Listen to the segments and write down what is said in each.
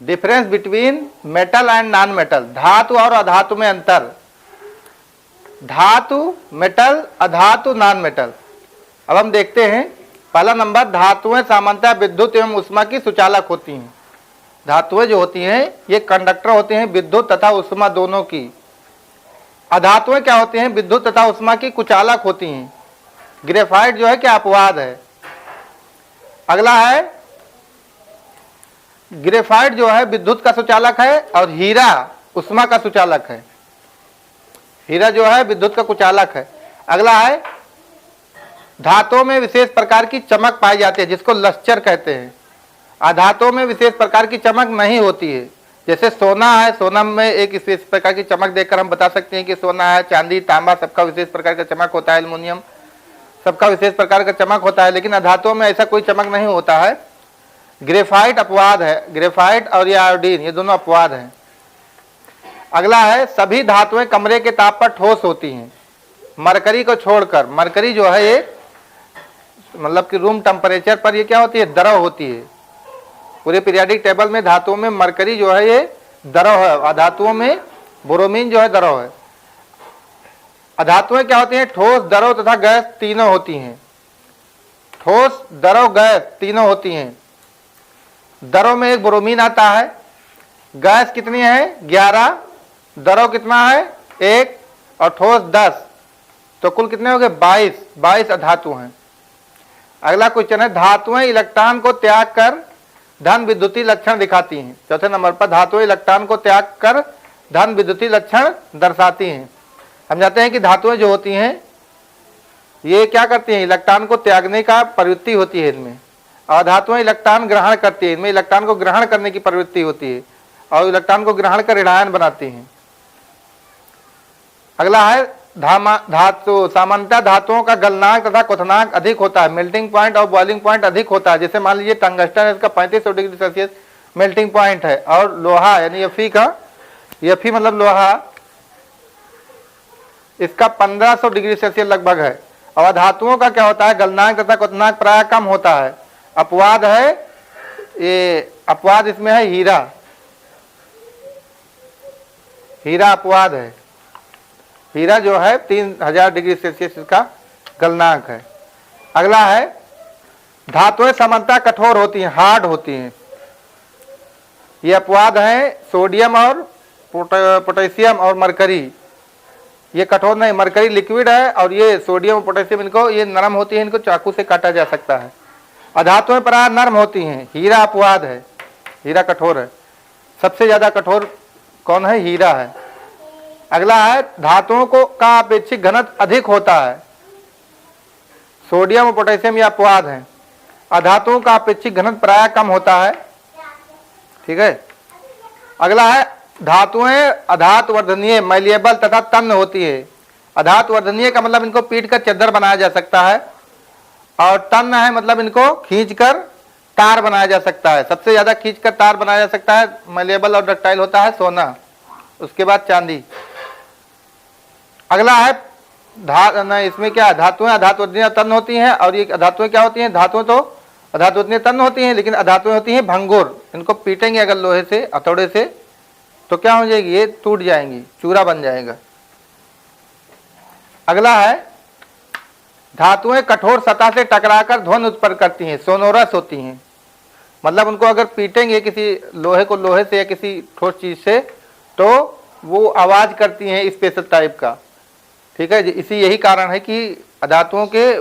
Difference between metal and non metal, धातु और अधातु में अंतर। धातु मेटल, अधातु नॉन मेटल। अब हम देखते हैं पहला नंबर, धातुएं सामान्यतः विद्युत एवं उष्मा की सुचालक होती हैं। धातुएं जो होती हैं ये कंडक्टर होते हैं विद्युत तथा उष्मा दोनों की। अधातुएं क्या होती हैं, विद्युत तथा उष्मा की कुचालक होती हैं। ग्रेफाइट जो है क्या अपवाद है। अगला है, ग्रेफाइट जो है विद्युत का सुचालक है और हीरा उष्मा का सुचालक है। हीरा जो है विद्युत का कुचालक है। अगला है, धातुओं में विशेष प्रकार की चमक पाई जाती है जिसको लस्टर कहते हैं। अधातुओं में विशेष प्रकार की चमक नहीं होती है। जैसे सोना है, सोना में एक विशेष प्रकार की चमक देखकर हम बता सकते हैं कि सोना है। चांदी, तांबा सबका विशेष प्रकार का चमक होता है। एल्युमिनियम सबका विशेष प्रकार का चमक होता है, लेकिन अधातुओं में ऐसा कोई चमक नहीं होता है। ग्रेफाइट अपवाद है। ग्रेफाइट और ये आयोडीन ये दोनों अपवाद हैं। अगला है, सभी धातुएं कमरे के ताप पर ठोस होती हैं मरकरी को छोड़कर। मरकरी जो है ये मतलब कि रूम टेम्परेचर पर ये क्या होती है, द्रव होती है। पूरे पीरियोडिक टेबल में धातुओं में मरकरी जो है ये द्रव है, अधातुओं में ब्रोमीन जो है द्रव है। अधातुएं क्या होती हैं, ठोस, द्रव तथा गैस तीनों होती हैं। ठोस, द्रव, गैस तीनों होती हैं। द्रव में एक ब्रोमीन आता है। गैस कितनी है, 11। द्रव कितना है, 1 और ठोस 10। तो कुल कितने हो गए, 22 अधातु हैं। अगला क्वेश्चन है, धातुएं इलेक्ट्रॉन को त्याग कर धन विद्युतीय लक्षण दिखाती हैं। चौथे नंबर पर, धातुएं इलेक्ट्रॉन को त्याग कर धन विद्युतीय लक्षण दर्शाती हैं। हम जानते हैं कि धातुएं जो होती हैं ये क्या करती हैं, इलेक्ट्रॉन को त्यागने का प्रवृत्ति होती है इनमें, और धातुएं इलेक्ट्रॉन ग्रहण करती है। इनमें इलेक्ट्रॉन को ग्रहण करने की प्रवृत्ति होती है और इलेक्ट्रॉन को ग्रहण कर ऋणायन बनाती हैं। अगला है, धातु सामान्यतः धातुओं का गलनांक तथा क्वथनांक अधिक होता है। मेल्टिंग पॉइंट और बॉइलिंग पॉइंट अधिक होता है। जैसे मान लीजिए टंगस्टन है, इसका 3500 डिग्री सेल्सियस मेल्टिंग पॉइंट है, और लोहा यानी एफी का, एफी मतलब लोहा, इसका 1500 डिग्री सेल्सियस लगभग है। और धातुओं का क्या होता है, गलनांक तथा क्वथनांक प्राय कम होता है। अपवाद है, ये अपवाद इसमें है हीरा। हीरा अपवाद है। हीरा जो है 3000 डिग्री सेल्सियस इसका गलनांक है। अगला है, धातुएं सामान्यतः कठोर होती हैं, हार्ड होती हैं। ये अपवाद है, सोडियम और पोटेशियम और मरकरी ये कठोर नहीं। मरकरी लिक्विड है और ये सोडियम और पोटेशियम इनको ये नरम होती है, इनको चाकू से काटा जा सकता है। अधातुएं प्राय नरम होती हैं। हीरा अपवाद है, हीरा कठोर है। सबसे ज्यादा कठोर कौन है, हीरा है। अगला है, धातुओं को का अपेक्षित घनत्व अधिक होता है। सोडियम और पोटेशियम ये अपवाद है। अधातुओं का अपेक्षित घनत्व प्राय कम होता है। ठीक है। अगला है, धातुएं अधातु वर्धनीय, मैलिएबल तथा तन्य होती है। अधातु वर्धनीय का मतलब इनको पीट कर चद्दर बनाया जा सकता है, और तन्य है मतलब इनको खींचकर तार बनाया जा सकता है। सबसे ज्यादा खींचकर तार बनाया जा सकता है, मैलिएबल और डक्टाइल होता है सोना, उसके बाद चांदी। अगला है, इसमें क्या, धातुएं अधातु वर्धनीय तन्य होती हैं, और ये धातुएं क्या होती हैं, धातुएं तो अधातु वर्धनीय तन्य होती हैं, लेकिन अधातुएं होती हैं भंगुर। इनको पीटेंगे अगर लोहे से, हथौड़े से, तो क्या हो जाएगी, ये टूट जाएंगी, चूरा बन जाएगा। अगला है, धातुएं कठोर सतह से टकराकर ध्वनि उत्पन्न करती हैं, सोनोरस होती हैं। मतलब उनको अगर पीटेंगे किसी लोहे को लोहे से या किसी ठोस चीज से, तो वो आवाज करती हैं स्पेशल टाइप का। ठीक है, इसी यही कारण है कि अधातुओं के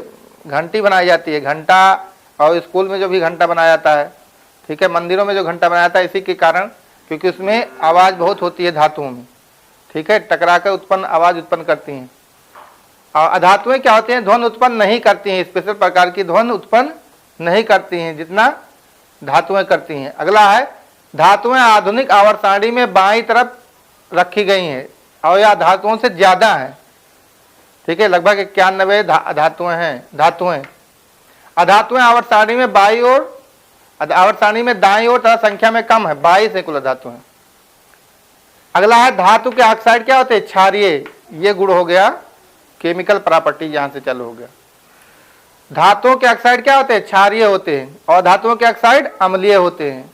घंटी बनाई जाती है, घंटा, और स्कूल में जो भी घंटा बनाया जाता है, ठीक है, मंदिरों में जो घंटा बनाया जाता है, इसी के कारण, क्योंकि उसमें आवाज बहुत होती है धातुओं में। ठीक है, टकराकर उत्पन्न आवाज उत्पन्न करती हैं। और अधातुएं क्या होती हैं, ध्वनि उत्पन्न नहीं करती हैं, स्पेशल प्रकार की ध्वनि उत्पन्न नहीं करती हैं जितना धातुएं करती हैं। अगला है, धातुएं आधुनिक आवर्त सारणी में बाईं तरफ रखी गई हैं, और यह धातुओं से ज्यादा है। ठीक है, लगभग 91 धातुएं हैं। अधातुएं आवर्त सारणी में बाईं ओर, आवर्त सारणी में दाईं ओर तथा संख्या में कम है, 22 है कुल धातुएं। अगला है, धातु के ऑक्साइड क्या होते हैं, क्षारीय। ये गुण हो गया, केमिकल प्रॉपर्टी यहां से चालू हो गया। धातुओं के ऑक्साइड क्या होते हैं, क्षारीय होते हैं, और धातुओं के ऑक्साइड अम्लीय होते हैं।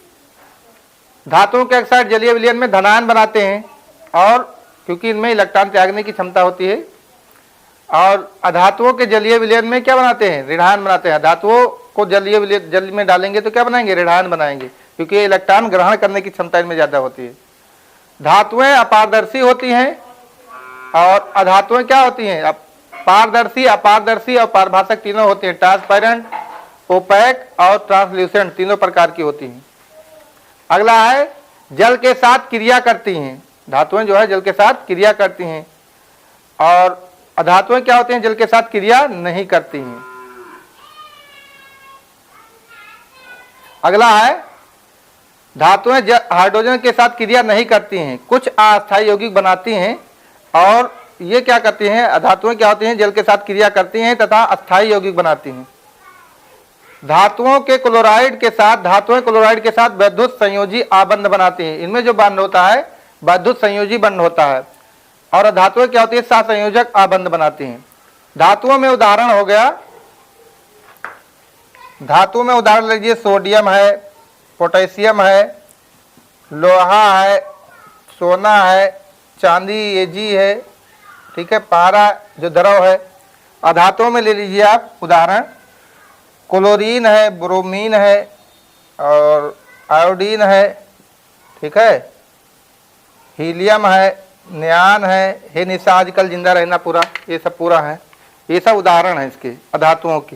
धातुओं के ऑक्साइड जलीय विलयन में धनायन बनाते हैं, और क्योंकि इनमें इलेक्ट्रॉन त्यागने की क्षमता होती है। और अधातुओं के जलीय विलयन में क्या बनाते हैं? ऋणायन बनाते हैं। धातुओं को जलीय विलयन जल में डालेंगे तो क्या बनाएंगे? ऋणायन बनाएंगे, क्योंकि ये इलेक्ट्रॉन ग्रहण करने की क्षमता इनमें ज्यादा होती है। धातुएं अपारदर्शी होती हैं और अधातुएं क्या होती हैं? पारदर्शी, अपारदर्शी और पारभाषक तीनों होती हैं। ट्रांसपेरेंट, ओपैक और ट्रांसल्यूसेंट तीनों प्रकार की होती हैं। अगला है जल के साथ क्रिया करती हैं। धातुएं जो है जल के साथ क्रिया करती हैं, और अधातुएं क्या होती हैं? जल के साथ क्रिया नहीं करती हैं। अगला है धातुएं हाइड्रोजन के साथ क्रिया नहीं करती हैं, कुछ अस्थायी यौगिक बनाती हैं। और ये क्या करती हैं? धातुएं क्या होती हैं? जल के साथ क्रिया करती हैं तथा अस्थायी यौगिक बनाती हैं। धातुओं के क्लोराइड के साथ, धातुएं क्लोराइड के साथ वैद्युत संयोजी आबंध बनाती हैं। इनमें जो बंध होता है वैद्युत संयोजी बंध होता है, और धातुएं क्या होती है? सहसंयोजक आबंध बनाती हैं। धातुओं में उदाहरण हो गया, धातु में उदाहरण लीजिए, सोडियम है, पोटेशियम है, लोहा है, सोना है, चांदी एजी है, ठीक है, पारा जो द्रव है। अधातुओं में ले लीजिए आप उदाहरण, क्लोरीन है, ब्रोमीन है और आयोडीन है, ठीक है, हीलियम है, नियान है, हे निशा आजकल जिंदा रहना पूरा, ये सब पूरा है। ये सब उदाहरण है इसके अधातुओं के।